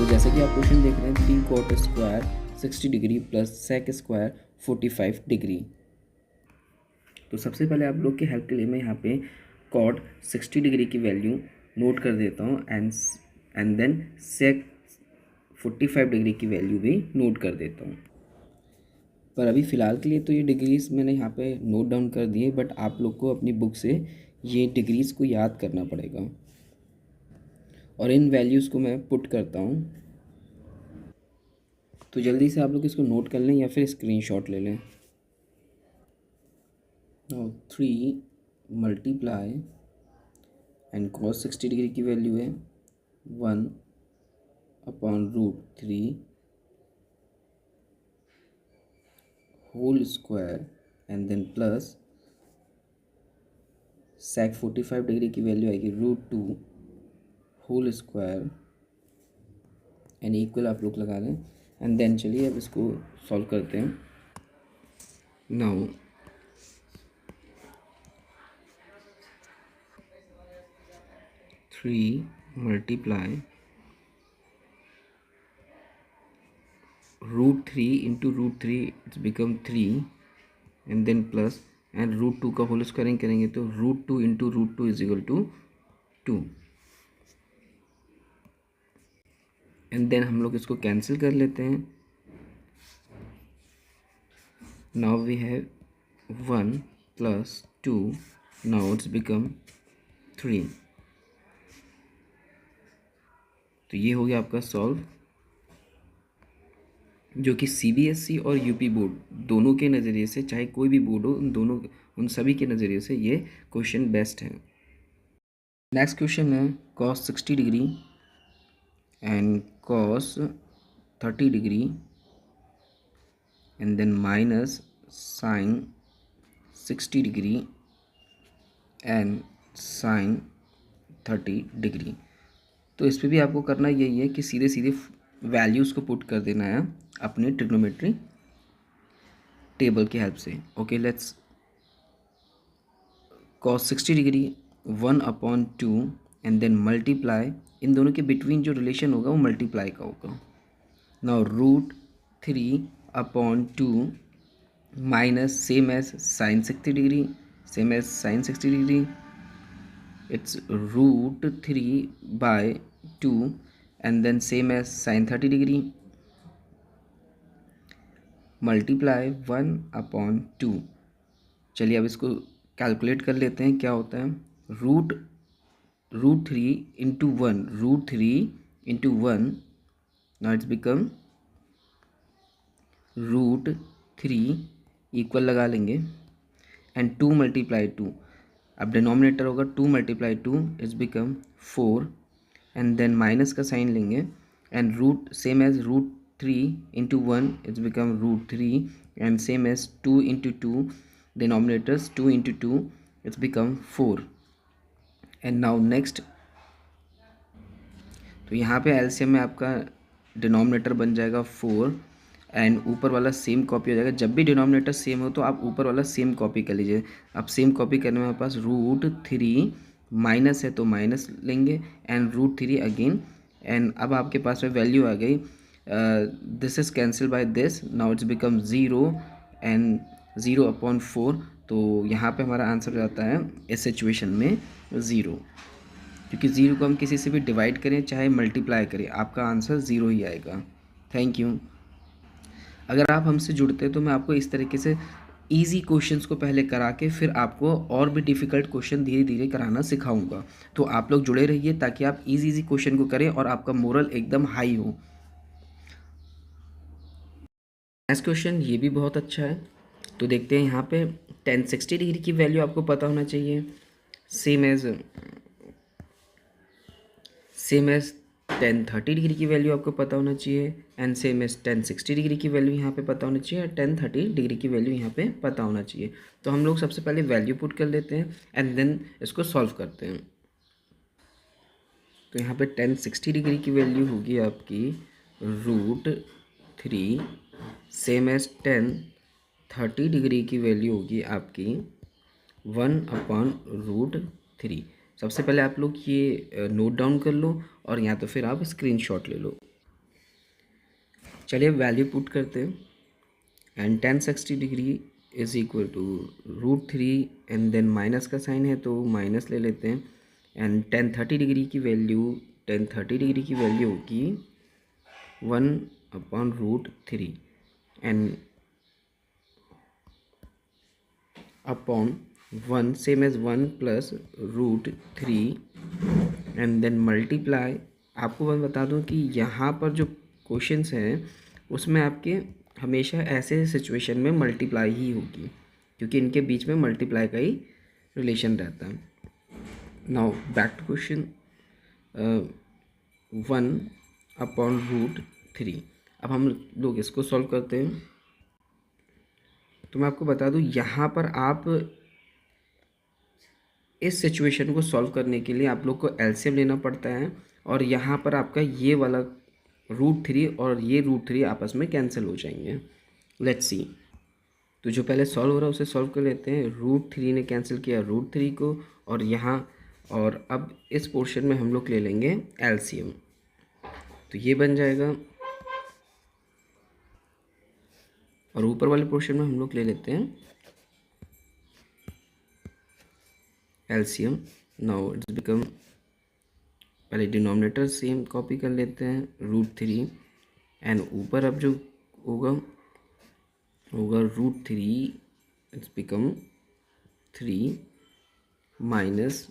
तो जैसे कि आप क्वेश्चन देख रहे हैं 3 cot square 60 degree plus sec square 45 degree. तो सबसे पहले आप लोग की हेल्प के लिए मैं यहाँ पे कॉट 60 डिग्री की वैल्यू नोट कर देता हूँ एंड देन सेक 45 डिग्री की वैल्यू भी नोट कर देता हूँ। पर अभी फ़िलहाल के लिए तो ये डिग्रीज़ मैंने यहाँ पे नोट डाउन कर दिए, बट आप लोग को अपनी बुक से ये डिग्रीज़ को याद करना पड़ेगा और इन वैल्यूज़ को मैं पुट करता हूँ। तो जल्दी से आप लोग इसको नोट कर लें या फिर स्क्रीनशॉट ले लें। Now 3 multiply and cos 60 degree की वैल्यू है 1/√3 whole square and then plus sec 45 degree की वैल्यू आएगी √2 होल स्क्वायर एंड इक्वल आप लोग लगा दें एंड देन चलिए अब इसको सॉल्व करते हैं। Now three multiply √3 into √3 it's become 3 and then plus and √2 का होल स्क्वायरिंग करेंगे तो √2 into √2 is equal to 2 and then हम लोग इसको कैंसिल कर लेते हैं। Now we have 1 plus 2 now it's become 3। तो ये हो गया आपका सॉल्व, जो कि सीबीएसई और यूपी बोर्ड दोनों के नज़रिए से, चाहे कोई भी बोर्ड हो, उन सभी के नज़रिए से ये क्वेश्चन बेस्ट है। नेक्स्ट क्वेश्चन है cos 60 degree and cos 30 degree and then minus sine 60 degree and sine 30 degree. तो इस पर भी आपको करना यही है कि सीधे सीधे वैल्यूज़ को पुट कर देना है अपने ट्रिग्नोमेट्री टेबल की हेल्प से। Okay, let's cos 60 degree 1/2 and then multiply, इन दोनों के बिटवीन जो रिलेशन होगा वो मल्टीप्लाई का होगा। Now √3/2 minus same as sine 60 degree, same as sine 60 degree, it's √3/2 and then same as sine 30 degree multiply 1/2। चलिए अब इसको कैलकुलेट कर लेते हैं क्या होता है। √3 into 1, √3 × 1 now it's become √3 equal लगा लेंगे एंड 2 × 2, अब डिनोमिनेटर होगा 2 × 2 it's become 4 and then minus का साइन लेंगे and root same as √3 × 1 it's become √3 and same as 2 × 2 denominators 2 × 2 it's become 4 and now next. तो यहाँ पे एलसीएम में आपका डिनोमिनेटर बन जाएगा 4 एंड ऊपर वाला सेम कॉपी हो जाएगा। जब भी डिनोमिनेटर सेम हो तो आप ऊपर वाला सेम कॉपी कर लीजिए। अब सेम कॉपी करने में हमारे पास √3 माइनस है तो माइनस लेंगे एंड √3 अगेन एंड अब आपके पास में वैल्यू आ गई, this is cancel by this, now it's become 0 and 0/4। तो यहाँ पे हमारा आंसर हो जाता है इस सिचुएशन में 0, क्योंकि 0 को हम किसी से भी डिवाइड करें चाहे मल्टीप्लाई करें आपका आंसर 0 ही आएगा। Thank you. अगर आप हमसे जुड़ते हैं तो मैं आपको इस तरीके से इजी क्वेश्चंस को पहले करा के फिर आपको और भी डिफ़िकल्ट क्वेश्चन धीरे धीरे कराना सिखाऊंगा। तो आप लोग जुड़े रहिए ताकि आप इजी क्वेश्चन को करें और आपका मोरल एकदम हाई हो। नेक्स्ट क्वेश्चन ये भी बहुत अच्छा है, तो देखते हैं। यहाँ पे tan 60 डिग्री की वैल्यू आपको पता होना चाहिए, सेम एज tan 30 डिग्री की वैल्यू आपको पता होना चाहिए and same as tan 60 degree की वैल्यू यहाँ पे पता होना चाहिए और tan 30 डिग्री की वैल्यू यहाँ पे पता होना चाहिए। तो हम लोग सबसे पहले वैल्यू पुट कर लेते हैं एंड देन इसको सॉल्व करते हैं। तो यहाँ पे tan 60 डिग्री की वैल्यू होगी आपकी √3, सेम एज tan 30 डिग्री की वैल्यू होगी आपकी 1/√3। सबसे पहले आप लोग ये नोट डाउन कर लो और या तो फिर आप स्क्रीनशॉट ले लो। चलिए वैल्यू पुट करते हैं। And tan 60 degree is equal to √3 and then minus का साइन है तो माइनस ले लेते हैं। एंड टेन 30 डिग्री की वैल्यू होगी 1/√3 and upon 1 same as 1 plus √3 and then multiply. आपको मैं बता दूं कि यहाँ पर जो क्वेश्चंस हैं उसमें आपके हमेशा ऐसे सिचुएशन में मल्टीप्लाई ही होगी, क्योंकि इनके बीच में मल्टीप्लाई का ही रिलेशन रहता है। Now back to question 1/√3। अब हम लोग इसको सॉल्व करते हैं। तो मैं आपको बता दूं यहाँ पर आप इस सिचुएशन को सॉल्व करने के लिए आप लोग को एलसीएम लेना पड़ता है, और यहाँ पर आपका ये वाला √3 और ये √3 आपस में कैंसिल हो जाएंगे। Let's see. तो जो पहले सॉल्व हो रहा है उसे सॉल्व कर लेते हैं। √3 ने कैंसिल किया √3 को, और यहाँ, और अब इस पोर्शन में हम लोग ले लेंगे एलसीएम। तो ये बन जाएगा, और ऊपर वाले पोर्शन में हम लोग ले लेते हैं एलसीएम। नाउ इट्स बिकम, पहले डिनोमिनेटर सेम कॉपी कर लेते हैं √3 एंड ऊपर अब जो होगा √3, इट्स बिकम 3 माइनस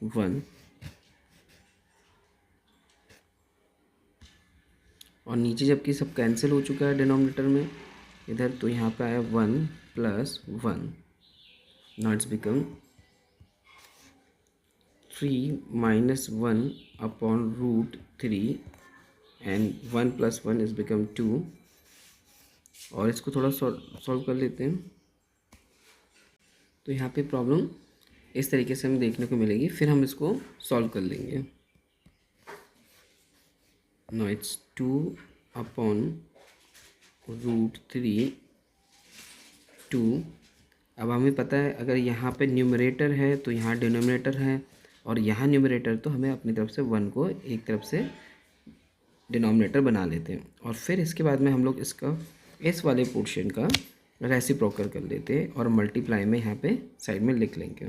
1, और नीचे जबकि सब कैंसिल हो चुका है डिनोमिनेटर में इधर, तो यहाँ पे आया 1 + 1। Now it's become 3 - 1/√3 and 1 + 1 is become 2। और इसको थोड़ा सॉल्व कर लेते हैं। तो यहाँ पे प्रॉब्लम इस तरीके से हमें देखने को मिलेगी, फिर हम इसको सॉल्व कर लेंगे। Now it's 2/√3 2। अब हमें पता है अगर यहाँ पे न्यूमरेटर है तो यहाँ डिनोमिनेटर है, और यहाँ न्यूमरेटर, तो हमें अपनी तरफ से 1 को एक तरफ से डिनोमिनेटर बना लेते हैं, और फिर इसके बाद में हम लोग इसका इस वाले पोर्शन का रेसिप्रोकल कर लेते हैं, और मल्टीप्लाई में यहाँ पे साइड में लिख लेंगे।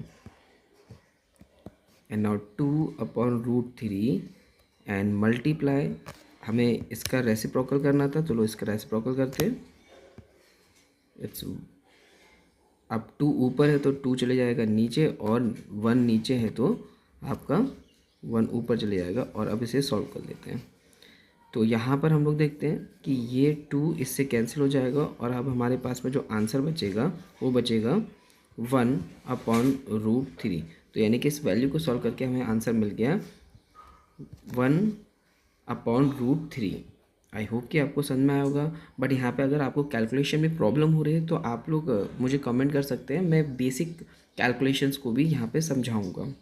एंड नाउ 2/√3 एंड मल्टीप्लाई, हमें इसका रेसिप्रोकल करना था, चलो इसका रेसिप्रोकल करते हैं। इट्स, अब 2 ऊपर है तो 2 चले जाएगा नीचे, और 1 नीचे है तो आपका 1 ऊपर चले जाएगा। और अब इसे सॉल्व कर लेते हैं। तो यहाँ पर हम लोग देखते हैं कि ये 2 इससे कैंसिल हो जाएगा, और अब हमारे पास में जो आंसर बचेगा वो बचेगा 1/√3। तो यानी कि इस वैल्यू को सॉल्व करके हमें आंसर मिल गया 1/√3। आई होप कि आपको समझ में आया होगा। बट यहाँ पे अगर आपको कैलकुलेशन में प्रॉब्लम हो रही है तो आप लोग मुझे कमेंट कर सकते हैं, मैं बेसिक कैलकुलेशंस को भी यहाँ पे समझाऊँगा।